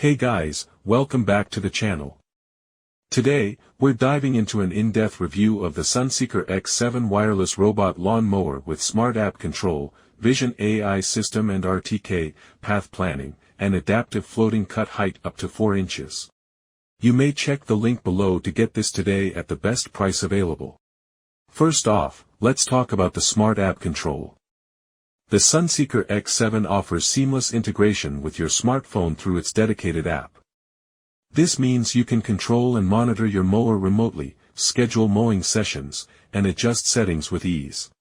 Hey guys, welcome back to the channel. Today, we're diving into an in-depth review of the SUNSEEKER X7 wireless robot lawn mower with smart app control, vision AI system and RTK, path planning, and adaptive floating cut height up to 4 inches. You may check the link below to get this today at the best price available. First off, let's talk about the smart app control. The SUNSEEKER X7 offers seamless integration with your smartphone through its dedicated app. This means you can control and monitor your mower remotely, schedule mowing sessions, and adjust settings with ease.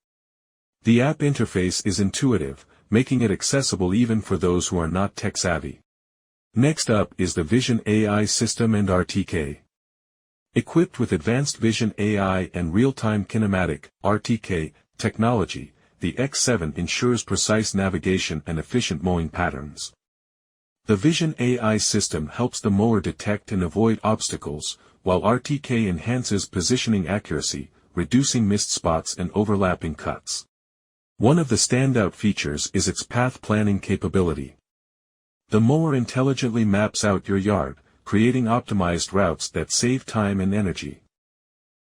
The app interface is intuitive, making it accessible even for those who are not tech-savvy. Next up is the Vision AI system and RTK. Equipped with advanced Vision AI and real-time kinematic (RTK) technology, the X7 ensures precise navigation and efficient mowing patterns. The Vision AI system helps the mower detect and avoid obstacles, while RTK enhances positioning accuracy, reducing missed spots and overlapping cuts. One of the standout features is its path planning capability. The mower intelligently maps out your yard, creating optimized routes that save time and energy.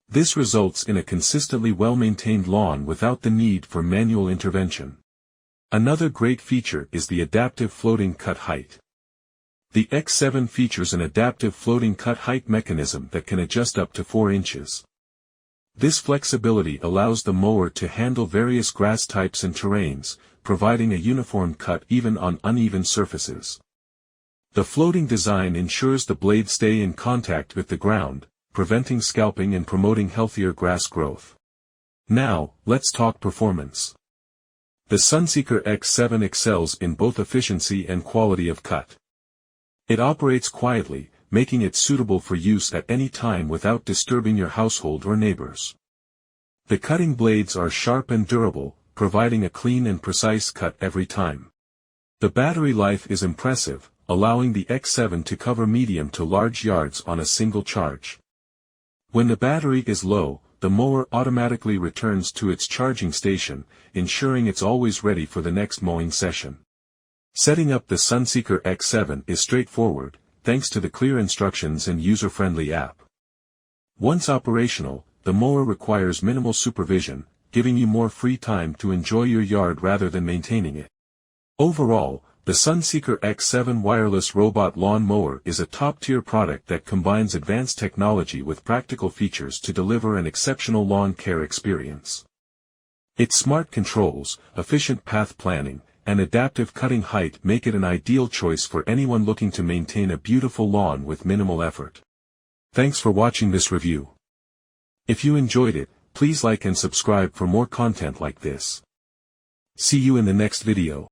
This results in a consistently well-maintained lawn without the need for manual intervention. Another great feature is the adaptive floating cut height. The X7 features an adaptive floating cut height mechanism that can adjust up to 4 inches. This flexibility allows the mower to handle various grass types and terrains, providing a uniform cut even on uneven surfaces. The floating design ensures the blades stay in contact with the ground, preventing scalping and promoting healthier grass growth. Now, let's talk performance. The SUNSEEKER X7 excels in both efficiency and quality of cut. It operates quietly, making it suitable for use at any time without disturbing your household or neighbors. The cutting blades are sharp and durable, providing a clean and precise cut every time. The battery life is impressive, allowing the X7 to cover medium to large yards on a single charge. When the battery is low, the mower automatically returns to its charging station, ensuring it's always ready for the next mowing session. Setting up the SUNSEEKER X7 is straightforward, thanks to the clear instructions and user-friendly app. Once operational, the mower requires minimal supervision, giving you more free time to enjoy your yard rather than maintaining it. Overall, the SUNSEEKER X7 wireless robot lawn mower is a top-tier product that combines advanced technology with practical features to deliver an exceptional lawn care experience. Its smart controls, efficient path planning, and adaptive cutting height make it an ideal choice for anyone looking to maintain a beautiful lawn with minimal effort. Thanks for watching this review. If you enjoyed it, please like and subscribe for more content like this. See you in the next video.